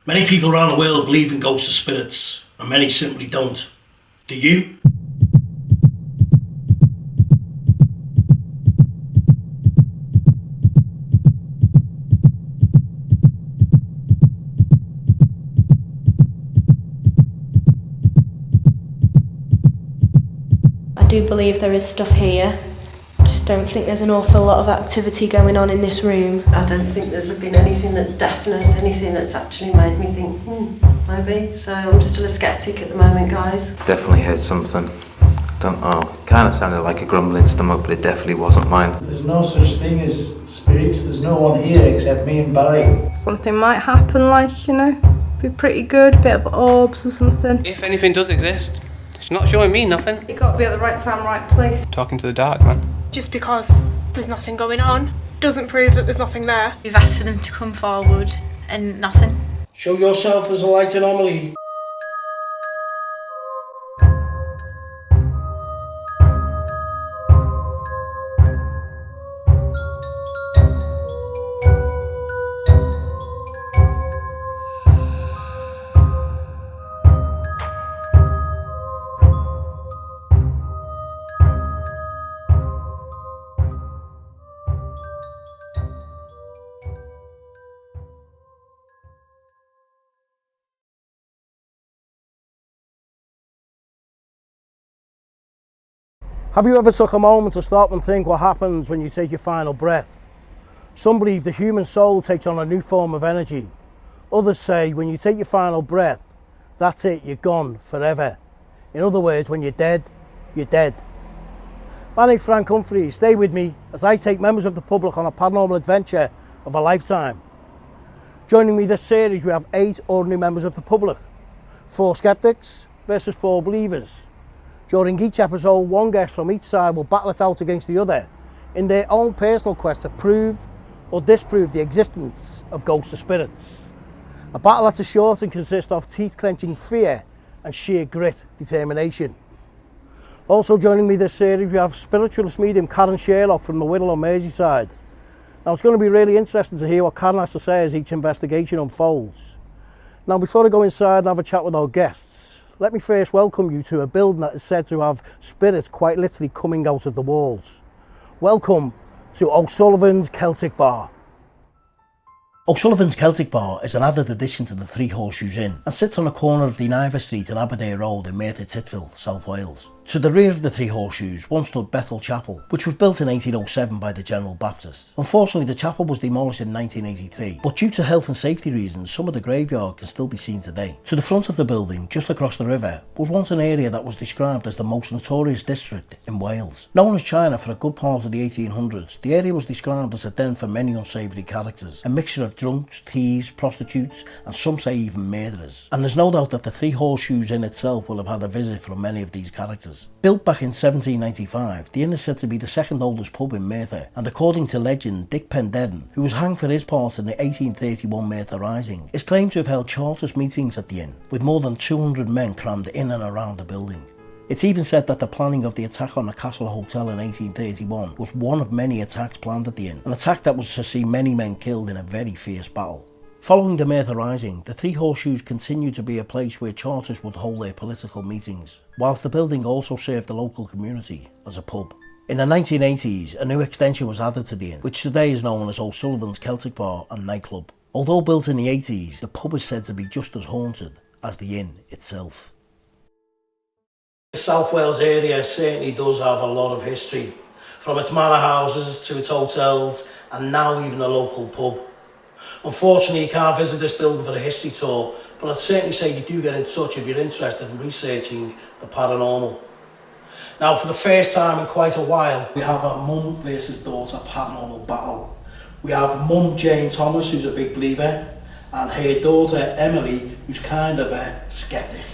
Many people around the world believe in ghosts or spirits, and many simply don't. Do you? I do believe there is stuff here. I just don't think there's an awful lot of activity going on in this room. I don't think there's been anything that's definite, anything that's actually made me think, maybe. So I'm still a sceptic at the moment, guys. Definitely heard something. Don't know. Kind of sounded like a grumbling stomach, but it definitely wasn't mine. There's no such thing as spirits. There's no one here except me and Barry. Something might happen, like, you know, be pretty good, bit of orbs or something. If anything does exist, it's not showing me nothing. You got to be at the right time, right place. Talking to the dark, man. Just because there's nothing going on doesn't prove that there's nothing there. We've asked for them to come forward and nothing. Show yourself as a light anomaly. Have you ever took a moment to stop and think what happens when you take your final breath? Some believe the human soul takes on a new form of energy. Others say when you take your final breath, that's it, you're gone forever. In other words, when you're dead, you're dead. My name's Frank Humphries. Stay with me as I take members of the public on a paranormal adventure of a lifetime. Joining me this series, we have 8 ordinary members of the public. 4 skeptics versus 4 believers. During each episode, one guest from each side will battle it out against the other in their own personal quest to prove or disprove the existence of ghosts or spirits. A battle that is short and consists of teeth-clenching fear and sheer grit determination. Also joining me this series, we have spiritualist medium Karen Sherlock from the Wirral on Merseyside. Now it's going to be really interesting to hear what Karen has to say as each investigation unfolds. Now before I go inside and have a chat with our guests, let me first welcome you to a building that is said to have spirits quite literally coming out of the walls. Welcome to O'Sullivans Celtic Bar. O'Sullivans Celtic Bar is an added addition to the Three Horseshoes Inn and sits on the corner of Deniver Street and Aberdare Road in Merthyr Tydfil, South Wales. To the rear of the Three Horseshoes once stood Bethel Chapel, which was built in 1807 by the General Baptists. Unfortunately, the chapel was demolished in 1983, but due to health and safety reasons, some of the graveyard can still be seen today. To the front of the building, just across the river, was once an area that was described as the most notorious district in Wales. Known as China for a good part of the 1800s, the area was described as a den for many unsavoury characters, a mixture of drunks, thieves, prostitutes, and some say even murderers. And there's no doubt that the Three Horseshoes Inn itself will have had a visit from many of these characters. Built back in 1795, the inn is said to be the second oldest pub in Merthyr, and according to legend, Dick Penderyn, who was hanged for his part in the 1831 Merthyr Rising, is claimed to have held Chartist meetings at the inn, with more than 200 men crammed in and around the building. It's even said that the planning of the attack on the Castle Hotel in 1831 was one of many attacks planned at the inn, an attack that was to see many men killed in a very fierce battle. Following the Merthyr Rising, the Three Horseshoes continued to be a place where Chartists would hold their political meetings, whilst the building also served the local community as a pub. In the 1980s, a new extension was added to the inn, which today is known as O'Sullivans Celtic Bar and Nightclub. Although built in the 80s, the pub is said to be just as haunted as the inn itself. The South Wales area certainly does have a lot of history, from its manor houses to its hotels and now even a local pub. Unfortunately, you can't visit this building for a history tour, but I'd certainly say you do get in touch if you're interested in researching the paranormal. Now, for the first time in quite a while, we have a mum versus daughter paranormal battle. We have mum Jayne Thomas, who's a big believer, and her daughter Emily, who's kind of a sceptic.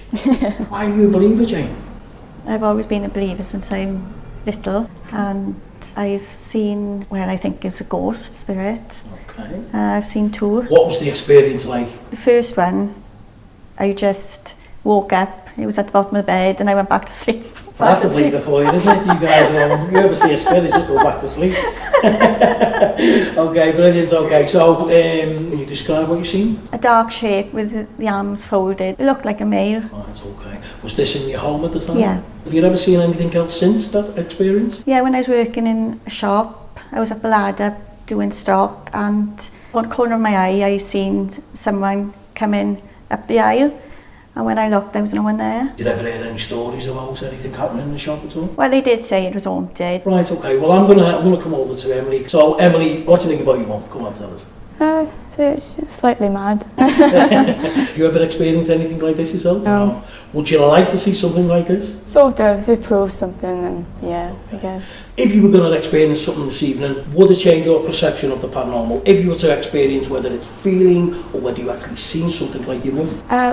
Why are you a believer, Jayne? I've always been a believer since I'm little, and I've seen where I think it's a ghost spirit. Okay. I've seen 2. What was the experience like? The first one, I just woke up, it was at the bottom of the bed and I went back to sleep. That's a believer for you, isn't it? You guys, you ever see a spirit, just go back to sleep. Okay, brilliant. Okay, so can you describe what you've seen? A dark shape with the arms folded. It looked like a male. Right, okay. Was this in your home at the time? Yeah. Have you ever seen anything else since that experience? Yeah, when I was working in a shop, I was up a ladder doing stock, and on the corner of my eye, I seen someone coming up the aisle. And when I looked, there was no one there. Did you ever hear any stories about anything happening in the shop at all? Well, they did say it was haunted. Right, okay. Well, I'm gonna come over to Emily. So, Emily, what do you think about your mum? Come on, tell us. It's slightly mad. You ever experienced anything like this yourself? No. Would you like to see something like this? Sort of, if it proves something, then yeah, I guess. If you were going to experience something this evening, would it change your perception of the paranormal? If you were to experience whether it's feeling or whether you actually seen something like your mum?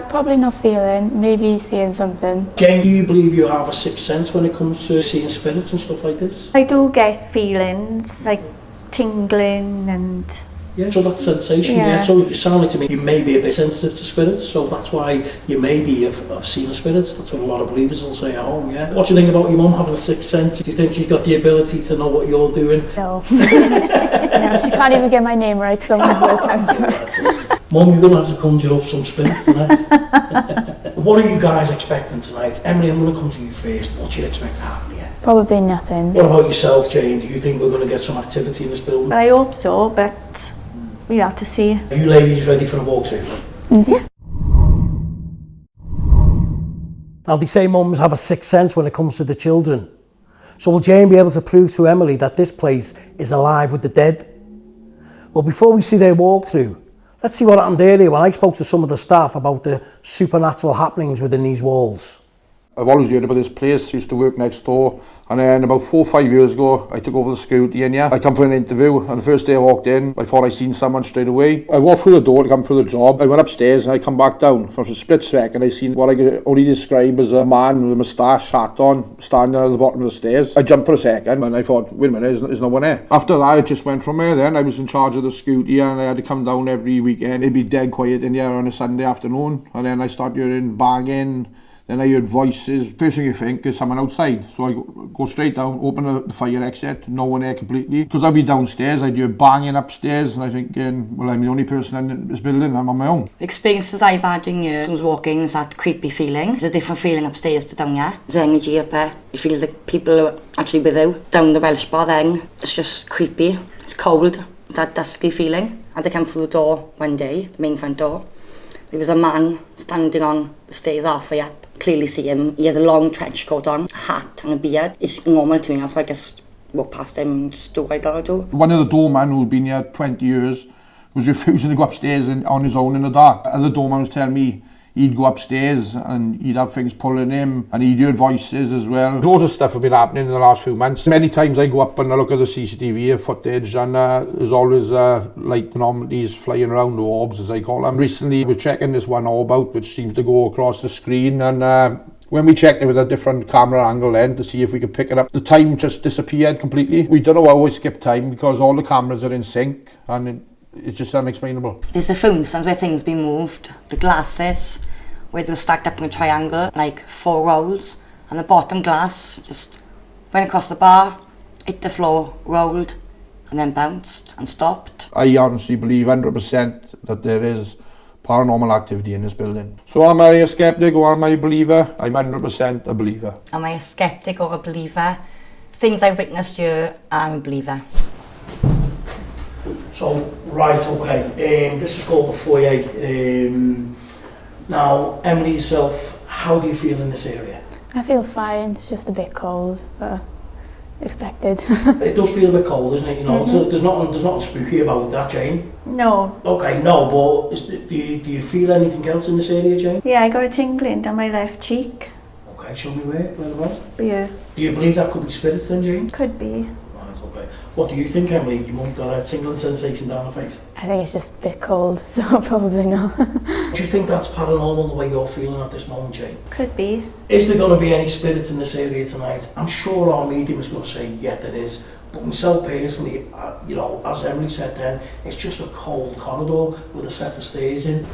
Probably not feeling, maybe seeing something. Jane, do you believe you have a sixth sense when it comes to seeing spirits and stuff like this? I do get feelings, like tingling and... Yeah, so that's sensation, yeah. So it sounds like to me you may be a bit sensitive to spirits, so that's why you maybe have seen the spirits. That's what a lot of believers will say at home, yeah. What do you think about your mum having a sixth sense? Do you think she's got the ability to know what you're doing? No. No, she can't even get my name right some of the time. Mum, you're going to have to conjure up some spirits tonight. What are you guys expecting tonight? Emily, I'm going to come to you first. What do you expect to happen here? Probably nothing. What about yourself, Jane? Do you think we're going to get some activity in this building? I hope so, but we have to see. Are you ladies ready for a walkthrough? Mm-hmm. Now, they say mums have a sixth sense when it comes to the children. So will Jane be able to prove to Emily that this place is alive with the dead? Well, before we see their walkthrough, let's see what happened earlier when I spoke to some of the staff about the supernatural happenings within these walls. I've always heard about this place, used to work next door, and then about 4 or 5 years ago I took over the security in here. I come for an interview, and the first day I walked in, I thought I seen someone straight away. I walked through the door to come for the job. I went upstairs and I come back down. For a split second I seen what I could only describe as a man with a moustache, hat on, standing at the bottom of the stairs. I jumped for a second and I thought, wait a minute, there's no one there. After that I just went from there then. I was in charge of the security and I had to come down every weekend. It'd be dead quiet in here on a Sunday afternoon, and then I started hearing banging. Then I heard voices. First thing you think is someone outside. So I go straight down, open the fire exit, no one there completely. Because I'd be downstairs, I'd hear banging upstairs, and I'm thinking, well, I'm the only person in this building, I'm on my own. The experiences I've had in years was walking is that creepy feeling. There's a different feeling upstairs to down here. There's energy up there. You feel like people are actually with you. Down the Welsh bar then, it's just creepy. It's cold, that dusky feeling. I had to come through the door one day, the main front door. There was a man standing on the stairs halfway up. Clearly see him. He had a long trench coat on, a hat and a beard. It's normal to me, so I just walked past him and just do what I gotta do. One of the doormen who'd been here 20 years was refusing to go upstairs on his own in the dark. The other doorman was telling me he'd go upstairs and he'd have things pulling him, and he'd hear voices as well. Loads of stuff have been happening in the last few months. Many times I go up and I look at the CCTV footage, and there's always light anomalies flying around, orbs as I call them. Recently we're checking this one orb out which seems to go across the screen, and when we checked it with a different camera angle then to see if we could pick it up, the time just disappeared completely. We don't know how we skip time because all the cameras are in sync, and it's just unexplainable. There's the phone stands where things been moved, the glasses where they were stacked up in a triangle, like 4 rolls, and the bottom glass just went across the bar, hit the floor, rolled, and then bounced and stopped. I honestly believe 100% that there is paranormal activity in this building. So am I a skeptic or am I a believer? I'm 100% a believer. Am I a skeptic or a believer? Things I witnessed here, I'm a believer. So, right, okay, this is called the foyer. Now, Emily, yourself, how do you feel in this area? I feel fine, it's just a bit cold, but expected. It does feel a bit cold, doesn't it? You know, so there's nothing spooky about that, Jane? No. Okay, no, but do you feel anything else in this area, Jane? Yeah, I got a tingling down my left cheek. Okay, show me where it was? Yeah. Do you believe that could be spirits then, Jane? Could be. Right, okay. What do you think, Emily? Your mum got a tingling sensation down her face? I think it's just a bit cold, so probably not. Do you think that's paranormal, the way you're feeling at this moment, Jane? Could be. Is there going to be any spirits in this area tonight? I'm sure our medium is going to say, yeah, there is. But myself personally, you know, as Emily said then, it's just a cold corridor with a set of stairs in.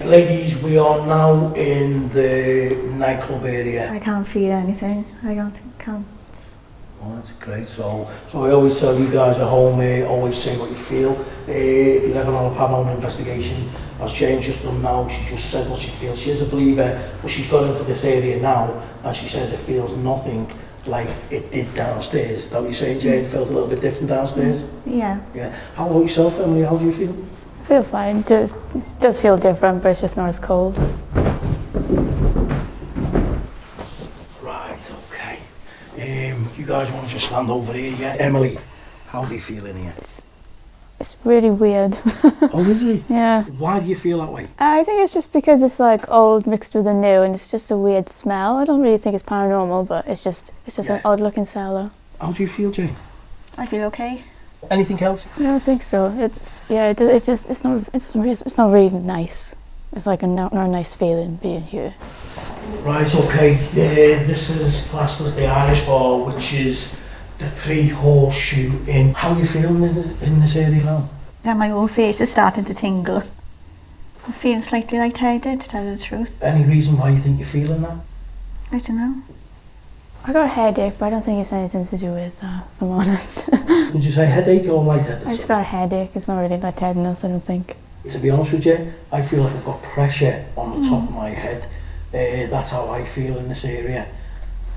ladies, we are now in the nightclub area. I can't feel anything. I can't. Well, that's great. So I always tell you guys at home, always say what you feel. If you're ever on a paranormal investigation, as Jayne just done now, she just said what she feels. She is a believer, but she's got into this area now, and she said it feels nothing like it did downstairs. Is that what you're saying, Jayne? It felt a little bit different downstairs? Yeah. Yeah. How about yourself, Emily? How do you feel? I feel fine. It does feel different, but it's just not as cold. Right, okay. You guys want to just stand over here, yeah? Emily, how do you feel in here? It's really weird. Oh, is it? Yeah. Why do you feel that way? I think it's just because it's like old mixed with the new, and it's just a weird smell. I don't really think it's paranormal, but it's just an odd looking cellar. How do you feel, Jayne? I feel okay. Anything else? I don't think so. It's not really nice. It's like not a nice feeling being here. Right, okay. This is classed as the Irish Bar, which is the Three Horseshoe Inn. How are you feeling in this area now? Yeah, my whole face is starting to tingle. I'm feeling slightly lightheaded, to tell you the truth. Any reason why you think you're feeling that? I don't know. I got a headache, but I don't think it's anything to do with that, if I'm honest. Did you say headache or lightheaded? I just got a headache. It's not really lightheadedness, I don't think. To be honest with you, I feel like I've got pressure on the top of my head. That's how I feel in this area.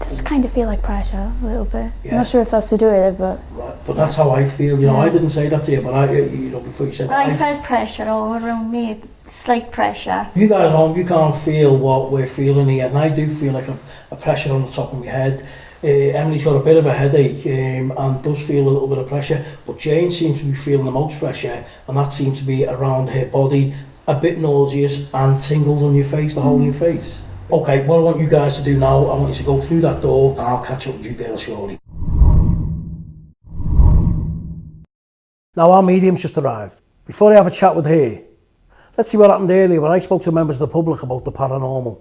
I just kind of feel like pressure a little bit. Yeah. I'm not sure if that's to do with it, but... Right, but that's how I feel. You know, I didn't say that to you, but before you said that. I felt pressure all around me, slight pressure. You guys at home, you can't feel what we're feeling here, and I do feel like a pressure on the top of my head. Emily's got a bit of a headache and does feel a little bit of pressure, but Jayne seems to be feeling the most pressure, and that seems to be around her body, a bit nauseous and tingles on your face, the whole of your face. Okay, what I want you guys to do now, I want you to go through that door and I'll catch up with you girls shortly. Now our medium's just arrived. Before I have a chat with her, let's see what happened earlier when I spoke to members of the public about the paranormal.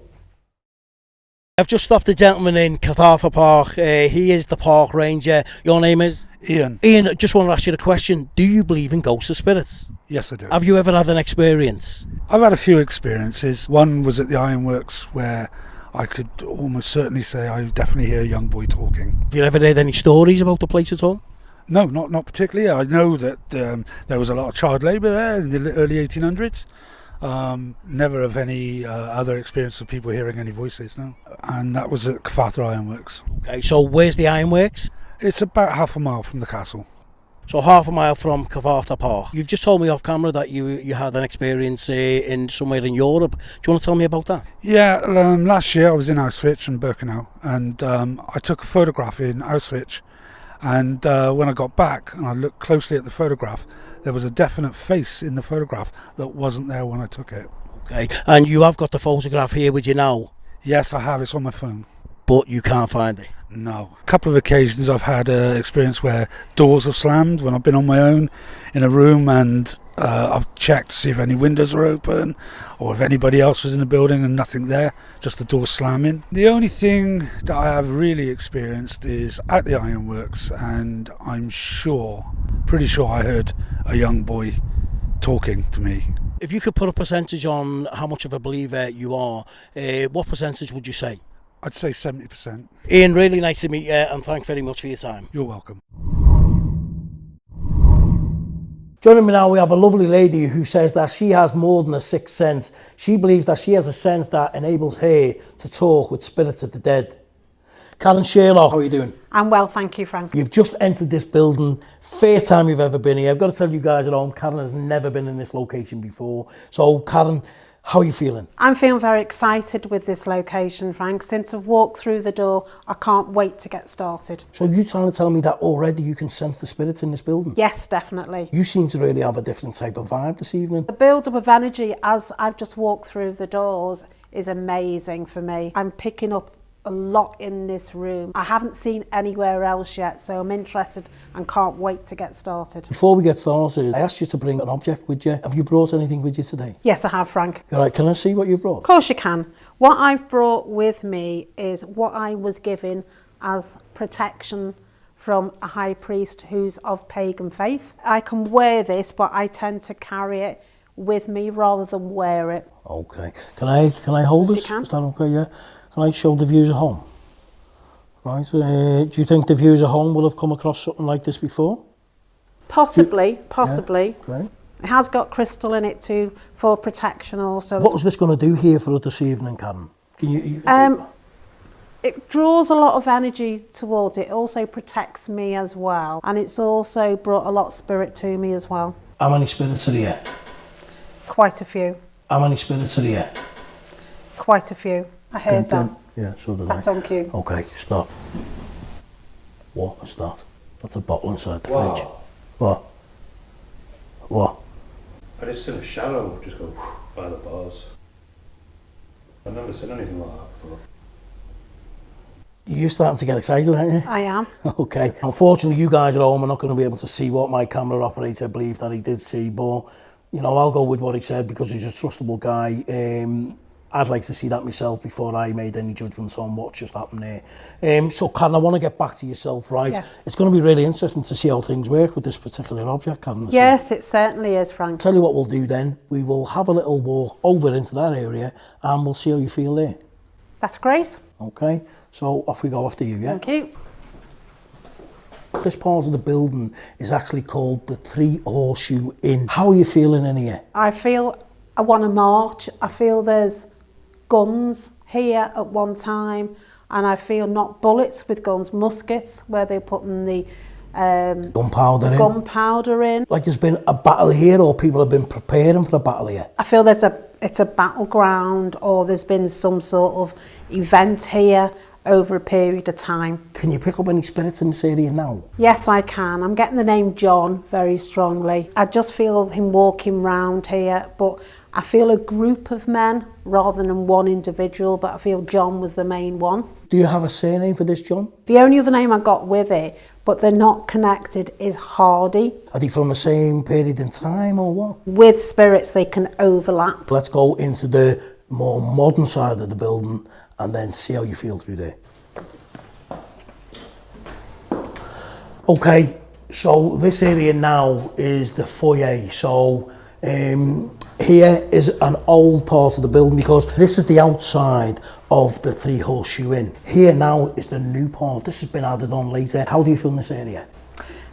I've just stopped a gentleman in Cathartha Park. He is the park ranger. Your name is? Ian. Ian, I just want to ask you a question. Do you believe in ghosts or spirits? Yes, I do. Have you ever had an experience? I've had a few experiences. One was at the Ironworks where I could almost certainly say I definitely hear a young boy talking. Have you ever heard any stories about the place at all? No, not particularly. I know that there was a lot of child labour there in the early 1800s. Never of any other experience of people hearing any voices, no. And that was at Cathartha Ironworks. Okay, so where's the Ironworks? It's about half a mile from the castle. So half a mile from Cathartha Park. You've just told me off camera that you had an experience in somewhere in Europe. Do you want to tell me about that? Yeah, last year I was in Auschwitz and Birkenau, and I took a photograph in Auschwitz, and when I got back and I looked closely at the photograph, there was a definite face in the photograph that wasn't there when I took it. Okay, and you have got the photograph here with you now? Yes, I have. It's on my phone. But you can't find it? No. A couple of occasions I've had an experience where doors have slammed when I've been on my own in a room, and I've checked to see if any windows are open or if anybody else was in the building, and nothing there, just the door slamming. The only thing that I have really experienced is at the Ironworks, and I'm pretty sure I heard a young boy talking to me. If you could put a percentage on how much of a believer you are, what percentage would you say? I'd say 70%. Ian, really nice to meet you, and thanks very much for your time. You're welcome. Joining me now, we have a lovely lady who says that she has more than a sixth sense. She believes that she has a sense that enables her to talk with spirits of the dead. Karen Sherlock, how are you doing? I'm well, thank you, Frank. You've just entered this building, first time you've ever been here. I've got to tell you guys at home, Karen has never been in this location before. So, Karen, how are you feeling? I'm feeling very excited with this location, Frank. Since I've walked through the door, I can't wait to get started. So you're trying to tell me that already you can sense the spirits in this building? Yes, definitely. You seem to really have a different type of vibe this evening. The build-up of energy as I've just walked through the doors is amazing for me. I'm picking up a lot in this room. I haven't seen anywhere else yet, so I'm interested and can't wait to get started. Before we get started, I asked you to bring an object with you. Have you brought anything with you today? Yes, I have, Frank. All right, can I see what you brought? Of course you can. What I've brought with me is what I was given as protection from a high priest who's of pagan faith. I can wear this, but I tend to carry it with me rather than wear it. Okay. Can I hold Yes, this? you can. Is that okay? Yeah. Can I show the viewers at home? Right. Do you think the viewers at home will have come across something like this before? Possibly. Yeah. Okay. It has got crystal in it too for protection also. What was this going to do here for us this evening, Karen? Can you it draws a lot of energy towards it. It also protects me as well, and it's also brought a lot of spirit to me as well. How many spirits are here? Quite a few. How many spirits are here? Quite a few. I heard that. Yeah, so did That's I. on cue. Okay, stop. What is that? That's a bottle inside the Wow. fridge. What? What? I just seen a shadow just go by the bars. I've never seen anything like that before. You're starting to get excited, aren't you? I am. Okay. Unfortunately, you guys at home are not going to be able to see what my camera operator believed that he did see, but, you know, I'll go with what he said because he's a trustable guy. I'd like to see that myself before I made any judgments on what just happened there. So, Karen, I want to get back to yourself, right? Yes. It's going to be really interesting to see how things work with this particular object, Karen. Yes, it certainly is, Frank. Tell you what we'll do then. We will have a little walk over into that area and we'll see how you feel there. That's great. Okay, so off we go after you, yeah? Thank you. This part of the building is actually called the Three Horseshoe Inn. How are you feeling in here? I feel I want to march. I feel there's guns here at one time, and I feel not bullets with guns, muskets, where they're putting the gunpowder in. Like there's been a battle here, or people have been preparing for a battle here? I feel it's a battleground, or there's been some sort of event here over a period of time. Can you pick up any spirits in this area now? Yes, I can. I'm getting the name John very strongly. I just feel him walking round here, but I feel a group of men rather than one individual, but I feel John was the main one. Do you have a surname for this John? The only other name I got with it, but they're not connected, is Hardy. Are they from the same period in time or what? With spirits, they can overlap. Let's go into the more modern side of the building and then see how you feel through there. Okay, so this area now is the foyer. So here is an old part of the building because this is the outside of the Three Horseshoe Inn. Here now is the new part. This has been added on later. How do you feel in this area?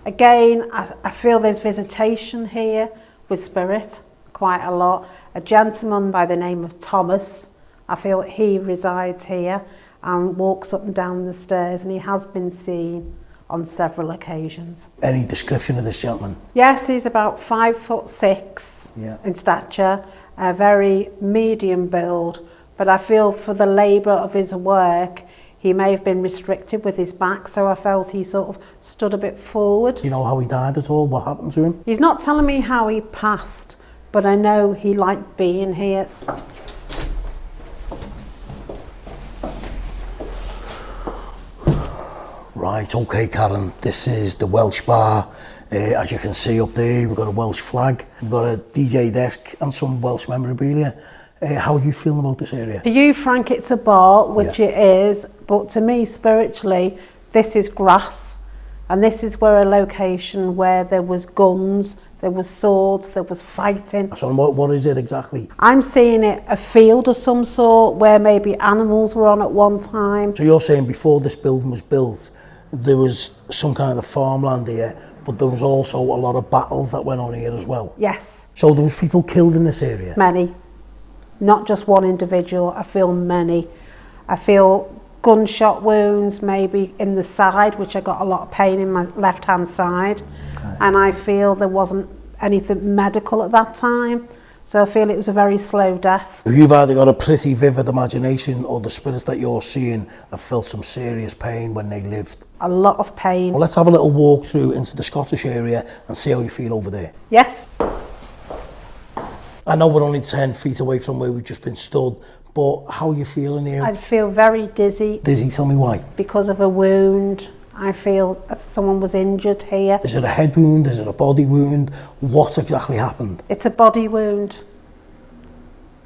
Again, I feel there's visitation here with spirit, quite a lot. A gentleman by the name of Thomas, I feel he resides here and walks up and down the stairs, and he has been seen on several occasions. Any description of this gentleman? Yes, he's about 5'6" in stature, a very medium build, but I feel for the labour of his work, he may have been restricted with his back, so I felt he sort of stood a bit forward. Do you know how he died at all? What happened to him? He's not telling me how he passed, but I know he liked being here. Right, okay, Karen, this is the Welsh bar. As you can see up there, we've got a Welsh flag, we've got a DJ desk and some Welsh memorabilia. How are you feeling about this area? To you, Frank, it's a bar, which it is, but to me, spiritually, this is grass, and this is where a location where there was guns, there was swords, there was fighting. So what is it exactly? I'm seeing it a field of some sort where maybe animals were on at one time. So you're saying before this building was built, there was some kind of farmland here, but there was also a lot of battles that went on here as well? Yes. So there was people killed in this area? Many. Not just one individual, I feel many. I feel gunshot wounds maybe in the side, which I got a lot of pain in my left hand side. Okay. And I feel there wasn't anything medical at that time. So I feel it was a very slow death. You've either got a pretty vivid imagination or the spirits that you're seeing have felt some serious pain when they lived. A lot of pain. Well, let's have a little walk through into the Scottish area and see how you feel over there. Yes. I know we're only 10 feet away from where we've just been stood, but how are you feeling here? I'd feel very dizzy. Dizzy, tell me why. Because of a wound. I feel someone was injured here. Is it a head wound? Is it a body wound? What exactly happened? It's a body wound.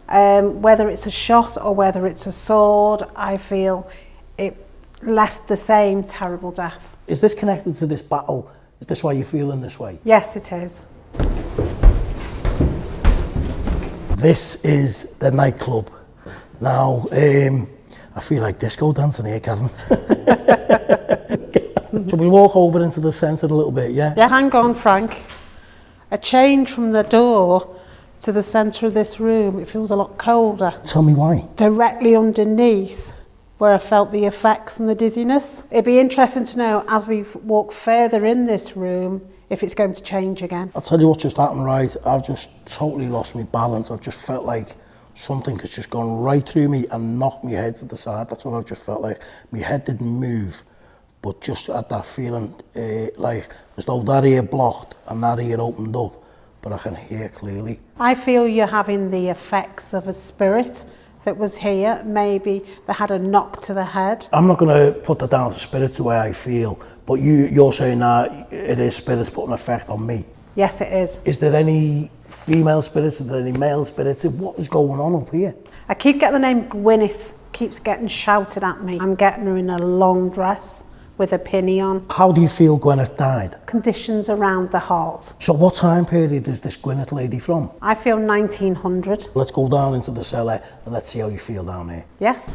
Whether it's a shot or whether it's a sword, I feel it left the same terrible death. Is this connected to this battle? Is this why you're feeling this way? Yes, it is. This is the nightclub. Now, I feel like disco dancing here, Karen. Shall we walk over into the centre a little bit, yeah? Yeah, hang on, Frank. A change from the door to the centre of this room, it feels a lot colder. Tell me why. Directly underneath where I felt the effects and the dizziness. It'd be interesting to know as we walk further in this room if it's going to change again. I'll tell you what just happened, right? I've just totally lost my balance. I've just felt like something has just gone right through me and knocked my head to the side. That's what I've just felt like. My head didn't move, but just had that feeling like as though that ear blocked and that ear opened up, but I can hear clearly. I feel you're having the effects of a spirit that was here. Maybe they had a knock to the head. I'm not going to put that down to spirits the way I feel, but you're saying that it is spirits putting an effect on me. Yes, it is. Is there any female spirits? Is there any male spirits? What is going on up here? I keep getting the name Gwyneth, keeps getting shouted at me. I'm getting her in a long dress with a pinny on. How do you feel Gwyneth died? Conditions around the heart. So what time period is this Gwyneth lady from? I feel 1900. Let's go down into the cellar and let's see how you feel down there. Yes.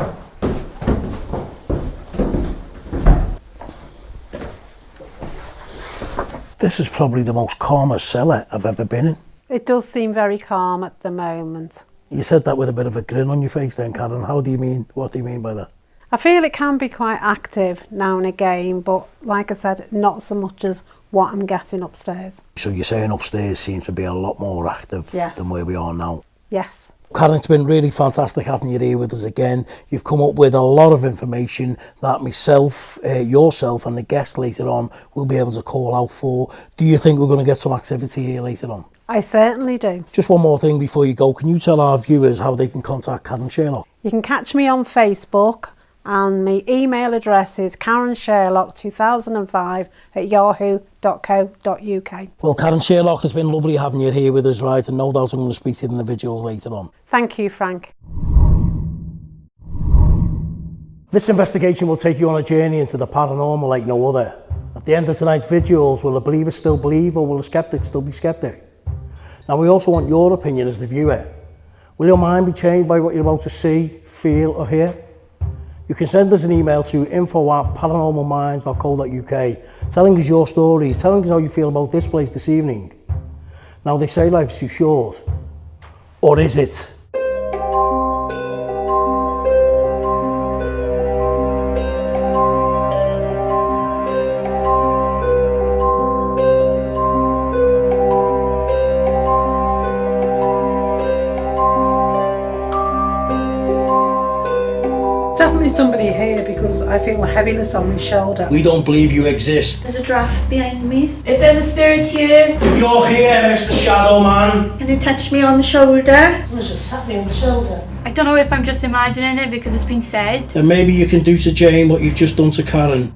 This is probably the most calmest cellar I've ever been in. It does seem very calm at the moment. You said that with a bit of a grin on your face then, Karen. How do you mean? What do you mean by that? I feel it can be quite active now and again, but like I said, not so much as what I'm getting upstairs. So you're saying upstairs seems to be a lot more active than where we are now? Yes. Karen, it's been really fantastic having you here with us again. You've come up with a lot of information that myself, yourself and the guests later on will be able to call out for. Do you think we're going to get some activity here later on? I certainly do. Just one more thing before you go. Can you tell our viewers how they can contact Karen Sherlock? You can catch me on Facebook and my email address is karensherlock2005@yahoo.co.uk. Well, Karen Sherlock, it's been lovely having you here with us, right? And no doubt I'm going to speak to the individuals later on. Thank you, Frank. This investigation will take you on a journey into the paranormal like no other. At the end of tonight's vigils, will the believer still believe or will the skeptic still be skeptic? Now, we also want your opinion as the viewer. Will your mind be changed by what you're about to see, feel or hear? You can send us an email to info@paranormalminds.co.uk telling us your stories, telling us how you feel about this place this evening. Now, they say life's too short. Or is it? Definitely somebody here because I feel a heaviness on my shoulder. We don't believe you exist. There's a draft behind me. If there's a spirit here... If you're here, Mr. Shadow Man. Can you touch me on the shoulder? Someone's just tapped me on the shoulder. I don't know if I'm just imagining it because it's been said. Then maybe you can do to Jayne what you've just done to Karen.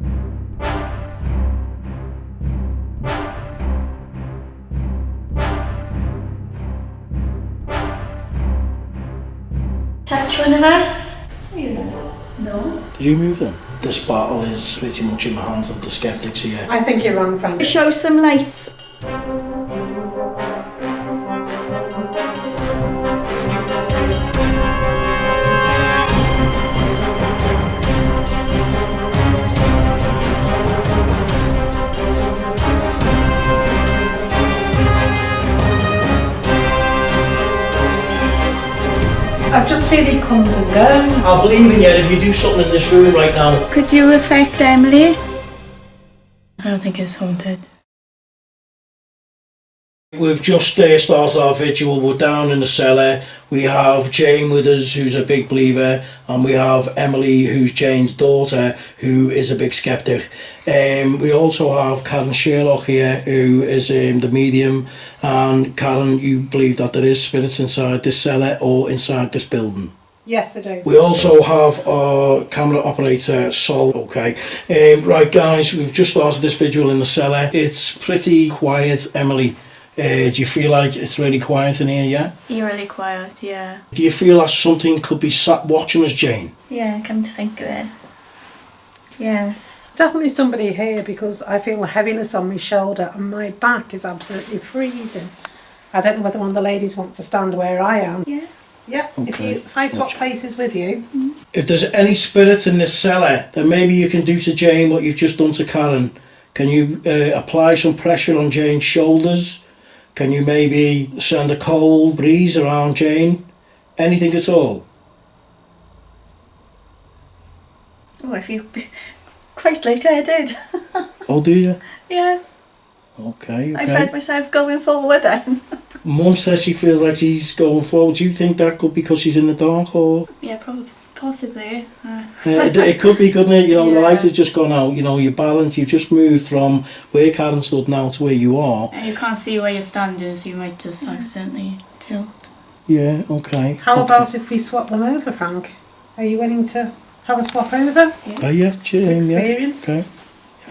Touch one of us? No. Did you move them? This battle is pretty much in the hands of the skeptics here. I think you're wrong, Frank. Show some lights. I just feel he comes and goes. I believe in you if you do something in this room right now. Could you affect Emily? I don't think it's haunted. We've just started our vigil. We're down in the cellar. We have Jayne with us, who's a big believer, and we have Emily, who's Jayne's daughter, who is a big skeptic. We also have Karen Sherlock here, who is the medium. And Karen, you believe that there is spirits inside this cellar or inside this building? Yes, I do. We also have our camera operator, Saul. Okay. Right, guys, we've just started this vigil in the cellar. It's pretty quiet, Emily. Do you feel like it's really quiet in here, yeah? Eerily quiet, yeah. Do you feel that something could be sat watching us, Jayne? Yeah, come to think of it. Yes. Definitely somebody here because I feel a heaviness on my shoulder and my back is absolutely freezing. I don't know whether one of the ladies wants to stand where I am. Yeah. Yeah, Okay. if I swap places with you. If there's any spirits in this cellar, then maybe you can do to Jayne what you've just done to Karen. Can you apply some pressure on Jayne's shoulders? Can you maybe send a cold breeze around Jayne? Anything at all? Oh, I feel quite light-headed. Oh, do you? Yeah. Okay. I felt myself going forward then. Mum says she feels like she's going forward. Do you think that could be because she's in the dark, or? Yeah, probably, possibly. It could be, couldn't it? You know, Yeah. the light has just gone out. You know, your balance. You've just moved from where Karen stood now to where you are. And you can't see where you're standing, so you might just accidentally tilt. Yeah. Okay. How about if we swap them over, Frank? Are you willing to have a swap over? Okay. Yeah. Jayne. Experience. Yeah. Okay.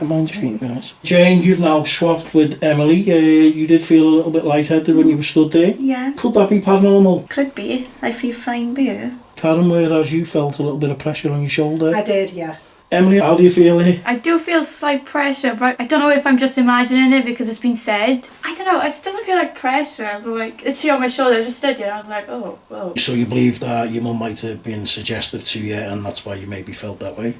Yeah, mind your feet, guys. Jayne, you've now swapped with Emily. You did feel a little bit lightheaded when you were stood there. Yeah. Could that be paranormal? Could be. I feel fine with her. Karen, whereas you felt a little bit of pressure on your shoulder. I did, yes. Emily, how do you feel here? I do feel slight pressure, but I don't know if I'm just imagining it because it's been said. I don't know, it doesn't feel like pressure, but like, it's on my shoulder, I just stood here and I was like, oh, whoa. So you believe that your mum might have been suggestive to you and that's why you maybe felt that way?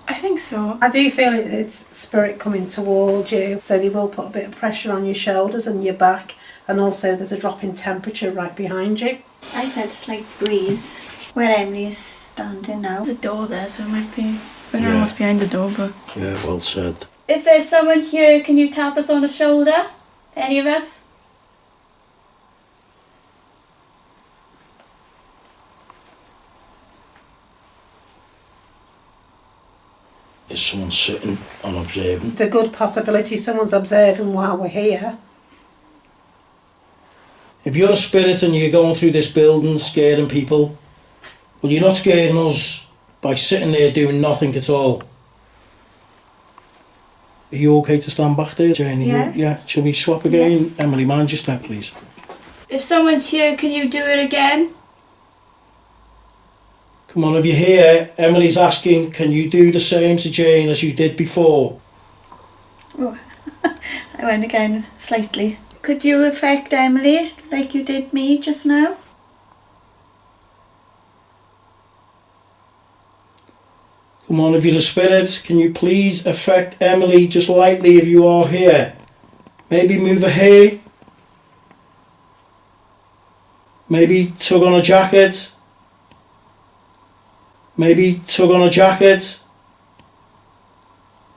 I think so. I do feel it's spirit coming towards you, so they will put a bit of pressure on your shoulders and your back, and also there's a drop in temperature right behind you. I felt a slight breeze where Emily's standing now. There's a door there, so it might be Yeah. almost behind the door, but... Yeah, well said. If there's someone here, can you tap us on the shoulder? Any of us? Is someone sitting and observing? It's a good possibility someone's observing while we're here. If you're a spirit and you're going through this building scaring people, well, you're not scaring us by sitting there doing nothing at all. Are you okay to stand back there, Jayne? Yeah. Yeah. Shall we swap again? Emily, mind your step, please. If someone's here, can you do it again? Come on, if you're here, Emily's asking, can you do the same to Jayne as you did before? Oh, I went again slightly. Could you affect Emily like you did me just now? Come on, if you're a spirit, can you please affect Emily just lightly if you are here? Maybe move her hair. Maybe tug on a jacket. Maybe tug on a jacket.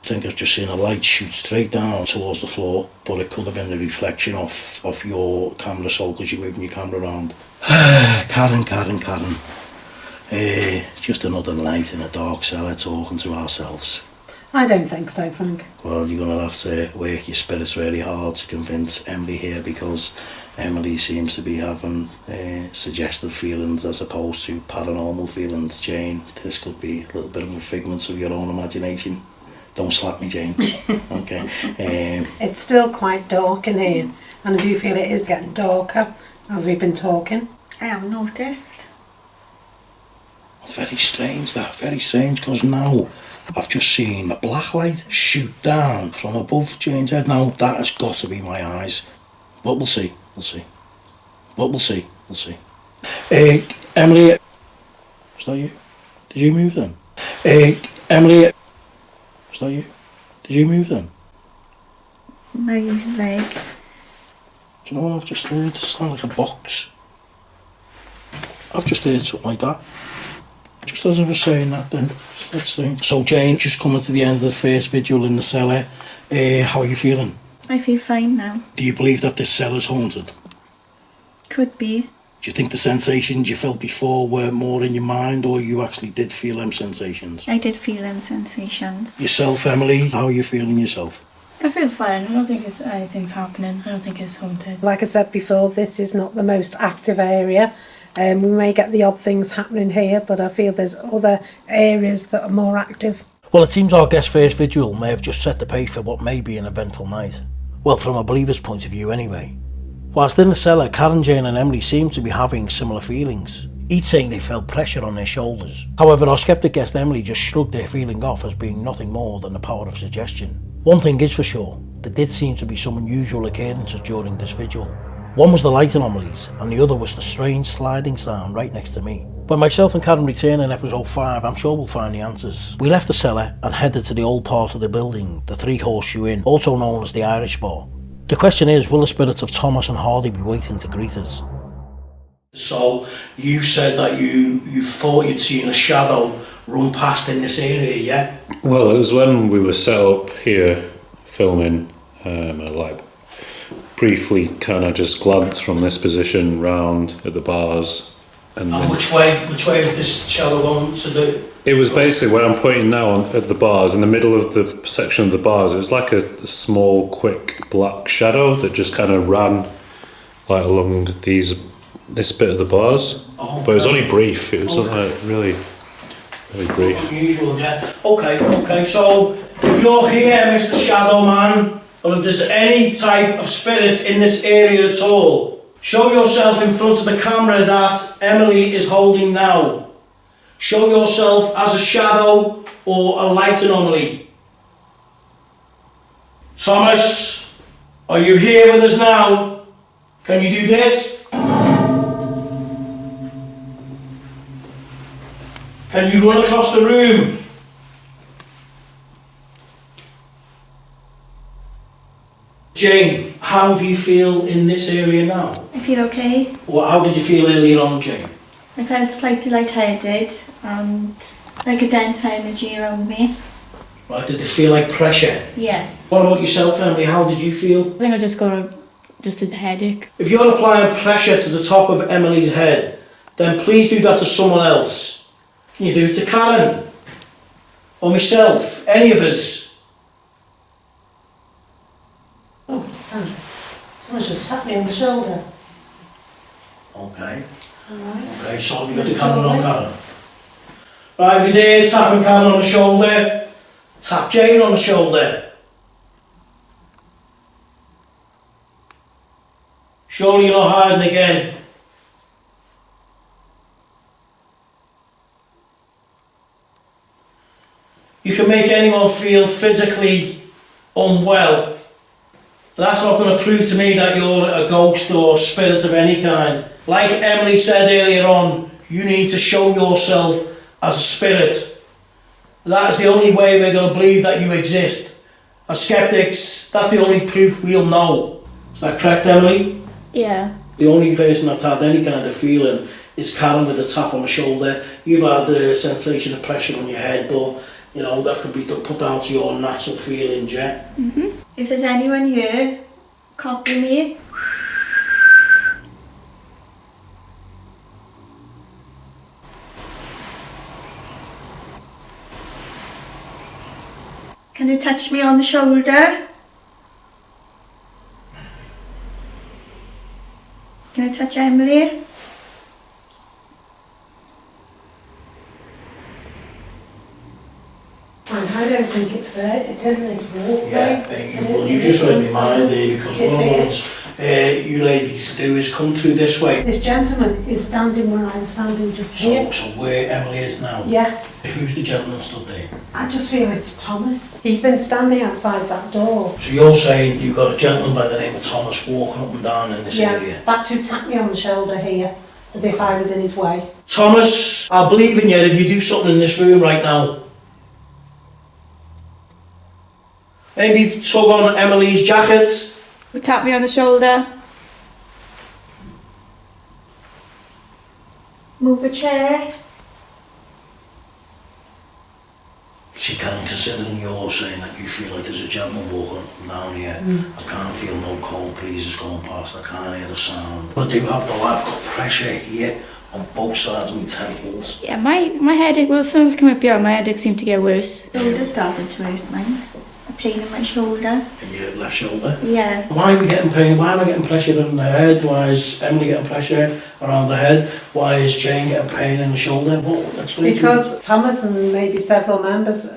I think I've just seen a light shoot straight down towards the floor, but it could have been a reflection off your camera, Saul, because you're moving your camera around. Karen. Just another night in a dark cellar talking to ourselves. I don't think so, Frank. Well, you're going to have to work your spirits really hard to convince Emily here, because Emily seems to be having suggestive feelings as opposed to paranormal feelings. Jayne, this could be a little bit of a figment of your own imagination. Don't slap me, Jayne. Okay. It's still quite dark in here, and I do feel it is getting darker as we've been talking. I have noticed. Very strange that, very strange, because now I've just seen a black light shoot down from above Jayne's head. Now that has got to be my eyes, but we'll see. But we'll see. Emily, is that you? Did you move then? Emily, is that you? Did you move then? My leg. Do you know what I've just heard? It sounds like a box. I've just heard something like that. Just as I was saying that then. That's strange. So Jayne, just coming to the end of the first vigil in the cellar, how are you feeling? I feel fine now. Do you believe that this cellar's haunted? Could be. Do you think the sensations you felt before were more in your mind, or you actually did feel them sensations? I did feel them sensations. Yourself, Emily, how are you feeling yourself? I feel fine. I don't think anything's happening. I don't think it's haunted. Like I said before, this is not the most active area. We may get the odd things happening here, but I feel there's other areas that are more active. Well, it seems our guest's first vigil may have just set the pace for what may be an eventful night. Well, from a believer's point of view anyway. Whilst in the cellar, Karen, Jayne and Emily seem to be having similar feelings, each saying they felt pressure on their shoulders. However, our sceptic guest Emily just shrugged their feeling off as being nothing more than the power of suggestion. One thing is for sure, there did seem to be some unusual occurrences during this vigil. One was the light anomalies, and the other was the strange sliding sound right next to me. When myself and Karen return in episode 5, I'm sure we'll find the answers. We left the cellar and headed to the old part of the building, the Three Horseshoe Inn, also known as the Irish Bar. The question is, will the spirits of Thomas and Hardy be waiting to greet us? So, you said that you thought you'd seen a shadow run past in this area, yeah? Well, it was when we were set up here filming, I like briefly kind of just glanced from this position round at the bars. And which way was this shadow going to do? It was basically where I'm pointing now at the bars, in the middle of the section of the bars. It was like a small, quick black shadow that just kind of ran like along this bit of the bars. Oh, but it was only brief. It was really brief. Unusual, yeah. Okay. So if you're here, Mr. Shadow Man, or if there's any type of spirit in this area at all, show yourself in front of the camera that Emily is holding now. Show yourself as a shadow or a light anomaly. Thomas, are you here with us now? Can you do this? Can you run across the room? Jayne, how do you feel in this area now? I feel okay. Well, how did you feel earlier on, Jayne? I felt slightly lightheaded and like a dense energy around me. Right, did it feel like pressure? Yes. What about yourself, Emily? How did you feel? I think I just got a headache. If you're applying pressure to the top of Emily's head, then please do that to someone else. Can you do it to Karen? Or myself? Any of us? Someone just tapped me on the shoulder. Okay. Alright. Okay, so you got the camera on Karen. Right, if you're there, tapping Karen on the shoulder, tap Jayne on the shoulder. Surely you're not hiding again. You can make anyone feel physically unwell. That's not going to prove to me that you're a ghost or spirit of any kind. Like Emily said earlier on, you need to show yourself as a spirit. That is the only way we're going to believe that you exist. As skeptics, that's the only proof we'll know. Is that correct, Emily? Yeah. The only person that's had any kind of feeling is Karen with a tap on the shoulder. You've had the sensation of pressure on your head, but you know, that could be put down to your natural feelings, yeah? If there's anyone here, copy me. Can you touch me on the shoulder? Can I touch Emily? I don't think it's there. It's in this walkway. Yeah, well, you just read my mind there, because what I want you ladies to do is come through this way. This gentleman is standing where I'm standing just here. So where Emily is now? Yes. Who's the gentleman stood there? I just feel it's Thomas. He's been standing outside that door. So you're saying you've got a gentleman by the name of Thomas walking up and down in this area? That's who tapped me on the shoulder here, as if I was in his way. Thomas, I'll believe in you if you do something in this room right now. Maybe tug on Emily's jacket. Tap me on the shoulder. Move a chair. See, Karen, considering you're saying that you feel like there's a gentleman walking up and down here, I can't feel no cold breezes going past, I can't hear the sound. But I do have though, I've got pressure here on both sides of my temples. Yeah, my headache, well, as soon as I came up here, my headache seemed to get worse. Shoulder started to hurt, mind. A pain in my shoulder. In your left shoulder? Yeah. Why are we getting pain? Why am I getting pressure in the head? Why is Emily getting pressure around the head? Why is Jayne getting pain in the shoulder? What? Explain Because Thomas and maybe several members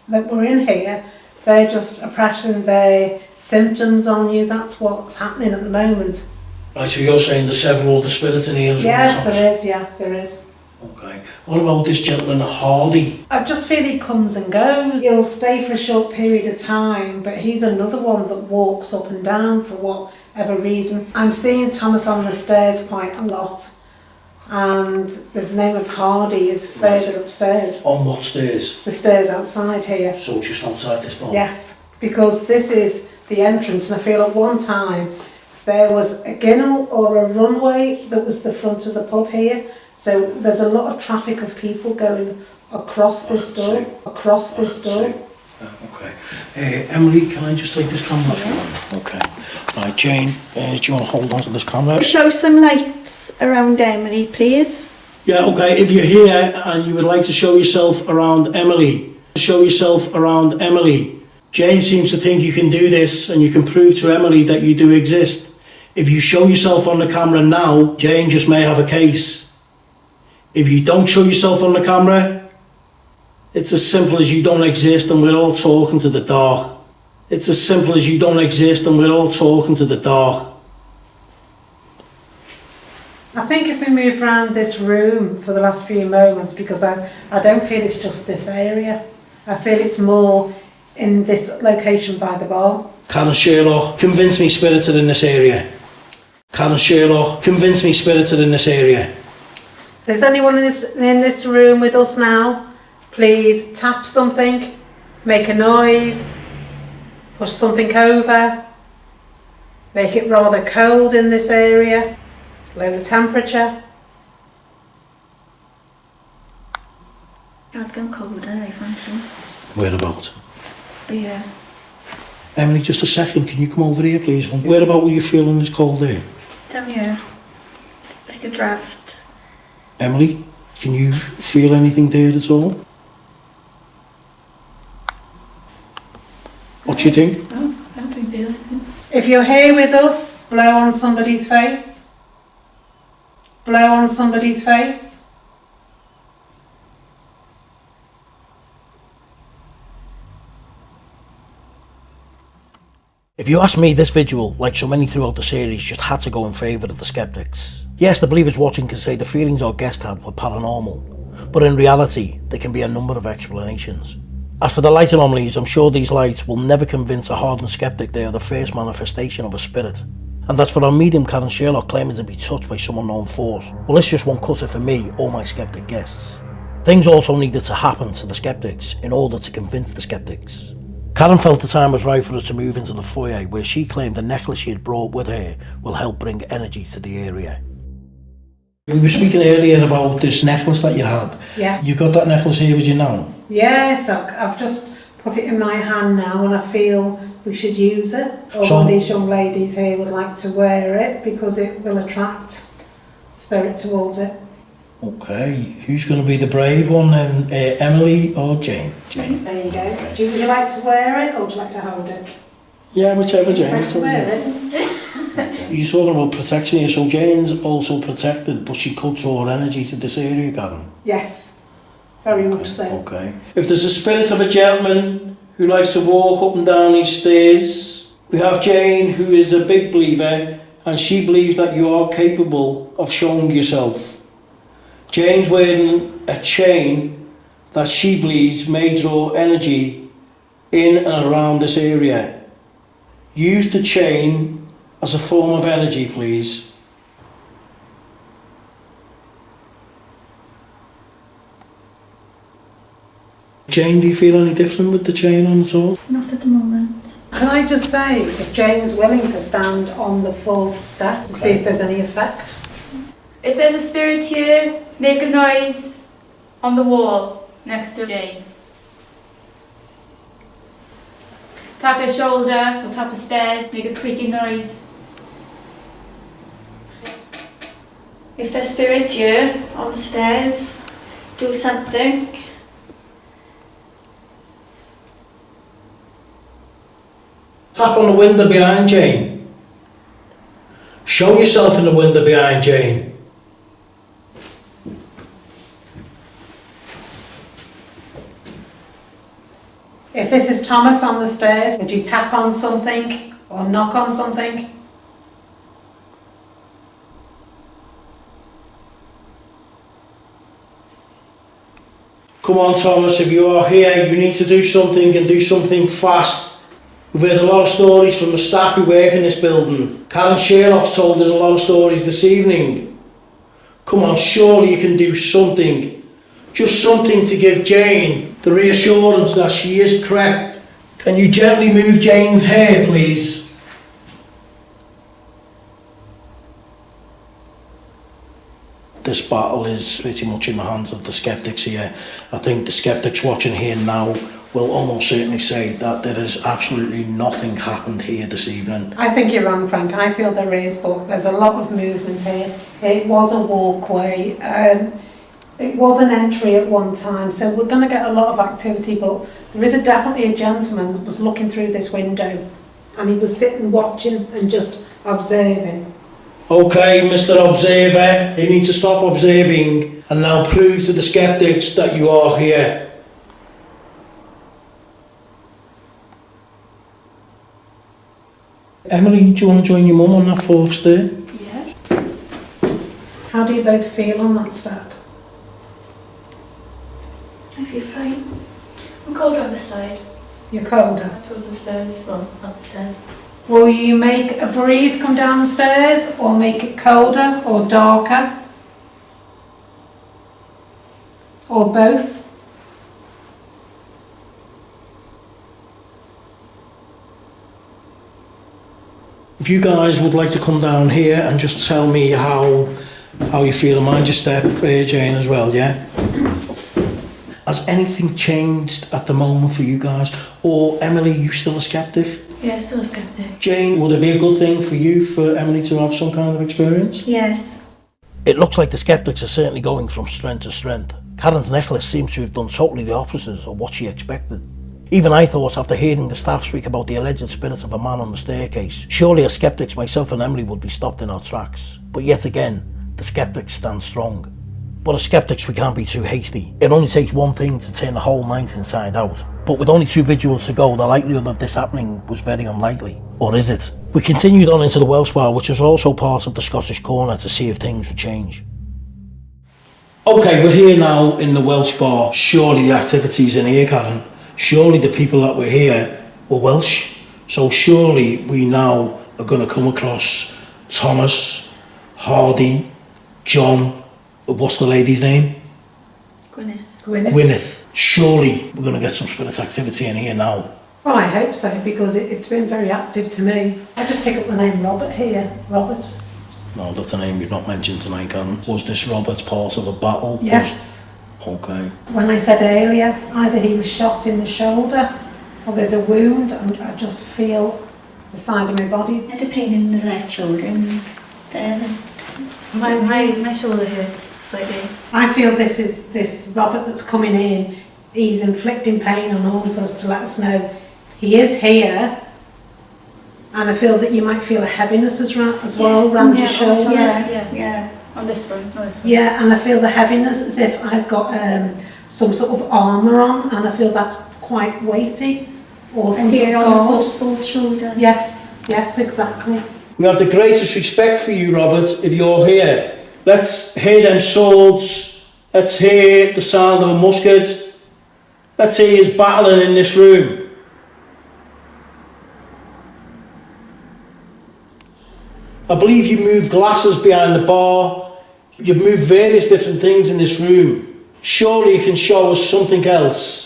that were in here, they're just oppressing their symptoms on you. That's what's happening at the moment. Right, so you're saying there's several other spirits in here as well? Yes, there is, yeah, there is. Okay. What about this gentleman, Hardy? I just feel he comes and goes. He'll stay for a short period of time, but he's another one that walks up and down for whatever reason. I'm seeing Thomas on the stairs quite a lot, and there's the name of Hardy is further upstairs. On what stairs? The stairs outside here. So just outside this bar? Yes, because this is the entrance, and I feel at one time there was a ginnel or a runway that was the front of the pub here. So there's a lot of traffic of people going across this door, across this door. Okay. Emily, can I just take this camera off you? Okay. Right, Jayne, do you want to hold on to this camera? Show some lights around Emily, please. Yeah, okay. If you're here and you would like to show yourself around Emily, Jayne seems to think you can do this and you can prove to Emily that you do exist. If you show yourself on the camera now, Jayne just may have a case. If you don't show yourself on the camera, it's as simple as you don't exist and we're all talking to the dark. It's as simple as you don't exist and we're all talking to the dark. I think if we move around this room for the last few moments, because I don't feel it's just this area. I feel it's more in this location by the bar. Karen Sherlock, convince me spirited in this area. Karen Sherlock, convince me spirited in this area. If there's anyone in this room with us now, please tap something, make a noise, push something over, make it rather cold in this area, lower the temperature. It's gone colder, I fancy. Whereabout? Yeah. Emily, just a second, can you come over here please? Whereabout were you feeling this cold there? Down here. Like a draft. Emily, can you feel anything there at all? What do you think? Oh, I don't feel anything. If you're here with us, blow on somebody's face. Blow on somebody's face. If you ask me, this visual, like so many throughout the series, just had to go in favour of the Sceptics. Yes, the believers watching can say the feelings our guest had were paranormal, but in reality, there can be a number of explanations. As for the light anomalies, I'm sure these lights will never convince a hardened skeptic they are the first manifestation of a spirit. And that's for our medium Karen Sherlock claiming to be touched by some unknown force. Well, this just won't cut it for me or my skeptic guests. Things also needed to happen to the skeptics in order to convince the skeptics. Karen felt the time was right for us to move into the foyer, where she claimed the necklace she had brought with her will help bring energy to the area. We were speaking earlier about this necklace that you had. Yeah. You got that necklace here with you now? Yes, I've just put it in my hand now and I feel we should use it. All So- these young ladies here would like to wear it because it will attract spirit towards it. Okay, who's going to be the brave one then? Emily or Jayne? Jayne. There you go. Would you like to wear it or would you like to hold it? Yeah, whichever, Jayne. Like to wear it? You're talking about protection here, so Jayne's also protected, but she could draw energy to this area, Karen? Yes, very much so. Okay. If there's a spirit of a gentleman who likes to walk up and down these stairs, we have Jayne, who is a big believer, and she believes that you are capable of showing yourself. Jayne's wearing a chain that she believes may draw energy in and around this area. Use the chain as a form of energy, please. Jayne, do you feel any different with the chain on at all? Not at the moment. Can I just say, if Jayne's willing to stand on the 4th step to see if there's any effect? If there's a spirit here, make a noise on the wall next to Jayne. Tap her shoulder or tap the stairs, make a creaking noise. If there's spirit here on the stairs, do something. Tap on the window behind Jayne. Show yourself in the window behind Jayne. If this is Thomas on the stairs, would you tap on something or knock on something? Come on, Thomas, if you are here, you need to do something and do something fast. We've heard a lot of stories from the staff who work in this building. Karen Sherlock's told us a lot of stories this evening. Come on, surely you can do something. Just something to give Jayne the reassurance that she is correct. Can you gently move Jayne's hair, please? This battle is pretty much in the hands of the Sceptics here. I think the Sceptics watching here now will almost certainly say that there is absolutely nothing happened here this evening. I think you're wrong, Frank. I feel there is, but there's a lot of movement here. It was a walkway. It was an entry at one time, so we're going to get a lot of activity, but there is definitely a gentleman that was looking through this window, and he was sitting watching and just observing. Okay, Mr. Observer, you need to stop observing and now prove to the Sceptics that you are here. Emily, do you want to join your mum on that fourth stair? Yeah. How do you both feel on that step? I feel fine. I'm colder on this side. You're colder? Towards the stairs, well, up the stairs. Will you make a breeze come down the stairs, or make it colder or darker? Or both? If you guys would like to come down here and just tell me how you feel, and mind your step, Jayne, as well, yeah? Has anything changed at the moment for you guys? Or Emily, you still a skeptic? Yeah, still a skeptic. Jayne, would it be a good thing for you, for Emily to have some kind of experience? Yes. It looks like the Sceptics are certainly going from strength to strength. Karen's necklace seems to have done totally the opposite of what she expected. Even I thought, after hearing the staff speak about the alleged spirit of a man on the staircase, surely as Sceptics, myself and Emily would be stopped in our tracks. But yet again, the Sceptics stand strong. But as Sceptics, we can't be too hasty. It only takes one thing to turn the whole night inside out. But with only 2 vigils to go, the likelihood of this happening was very unlikely. Or is it? We continued on into the Welsh Bar, which was also part of the Scottish corner, to see if things would change. Okay, we're here now in the Welsh Bar. Surely the activities in here, Karen. Surely the people that were here were Welsh. So surely we now are going to come across Thomas, Hardy, John, what's the lady's name? Gwyneth. Surely we're going to get some spirit activity in here now. Well, I hope so, because it's been very active to me. I just pick up the name Robert here. Robert. No, that's a name you've not mentioned tonight, Karen. Was this Robert part of a battle? Yes. Okay. When I said earlier, either he was shot in the shoulder or there's a wound, and I just feel the side of my body. I had a pain in the left shoulder and there. My shoulder hurts slightly. I feel this Robert that's coming in, he's inflicting pain on all of us to let us know he is here, and I feel that you might feel a heaviness as well around your shoulders. Yeah. On this one. Yeah, and I feel the heaviness as if I've got some sort of armour on, and I feel that's quite weighty, or some sort of guard. Both shoulders. Yes, exactly. We have the greatest respect for you, Robert, if you're here. Let's hear them swords. Let's hear the sound of a musket. Let's hear you battling in this room. I believe you moved glasses behind the bar. You've moved various different things in this room. Surely you can show us something else.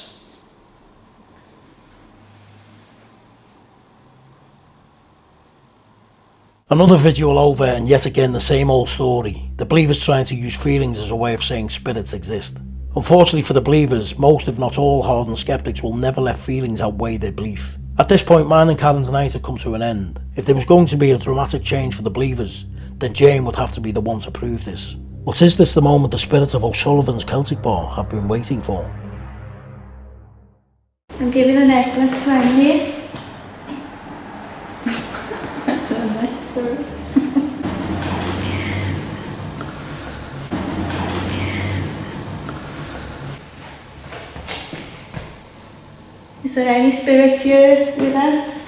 Another vigil over, and yet again the same old story. The believers trying to use feelings as a way of saying spirits exist. Unfortunately for the believers, most if not all hardened skeptics will never let feelings outweigh their belief. At this point, mine and Karen's night had come to an end. If there was going to be a dramatic change for the believers, then Jayne would have to be the one to prove this. But is this the moment the spirits of O'Sullivans Celtic Bar have been waiting for? I'm giving a necklace to Emily. Is there any spirit here with us?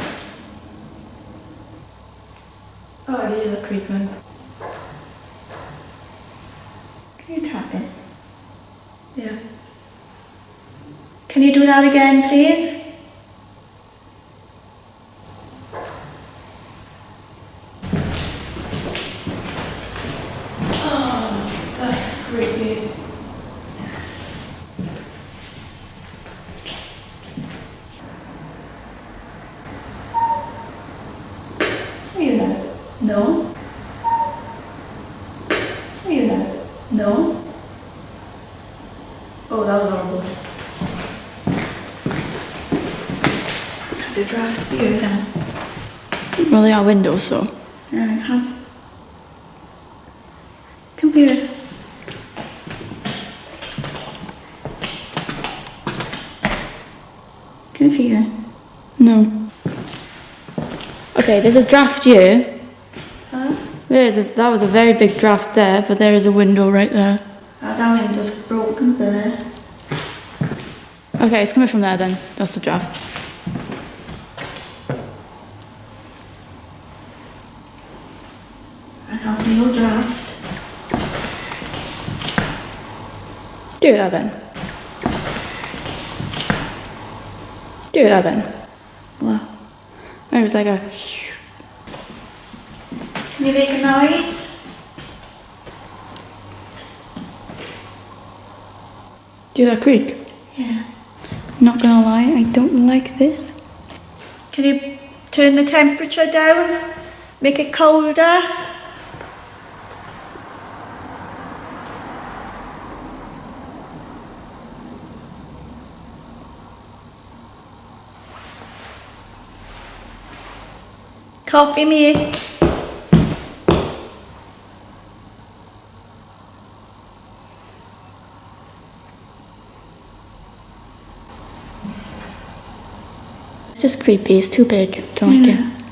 Oh, I hear the creeping. Can you tap it? Yeah. Can you do that again, please? creepy. See you there? No. See you there? No. Oh, that was horrible. Had a draft up here then. Well, they are windows, so. Yeah, I have. Come here. Can you feel it? No. Okay, there's a draft here. Huh? That was a very big draft there, but there is a window right there. That window's broken there. Okay, it's coming from there then. That's the draft. I can't feel no draft. Do that then. Do that then. What? It was like a... Can you make a noise? Do that creak? Yeah. Not gonna lie, I don't like this. Can you turn the temperature down? Make it colder? Copy me. It's just creepy, it's too big. Don't like it.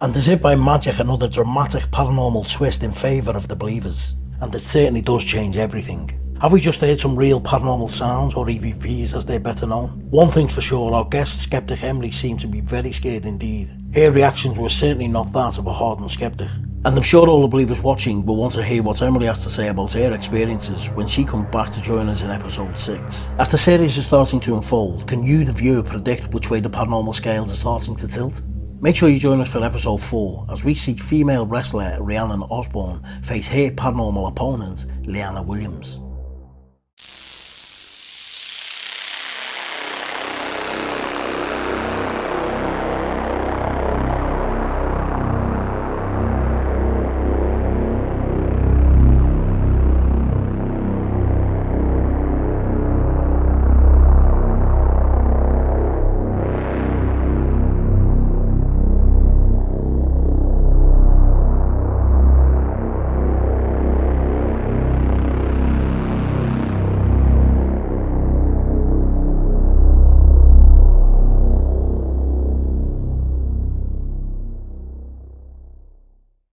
And as if by magic, another dramatic paranormal twist in favour of the believers. And it certainly does change everything. Have we just heard some real paranormal sounds, or EVPs as they're better known? One thing's for sure, our guest Sceptic Emily seemed to be very scared indeed. Her reactions were certainly not that of a hardened skeptic. And I'm sure all the believers watching will want to hear what Emily has to say about her experiences when she comes back to join us in episode 6. As the series is starting to unfold, can you, the viewer, predict which way the paranormal scales are starting to tilt? Make sure you join us for episode 4 as we see female wrestler Rhiannon Osborne face her paranormal opponent, Leanna Williams.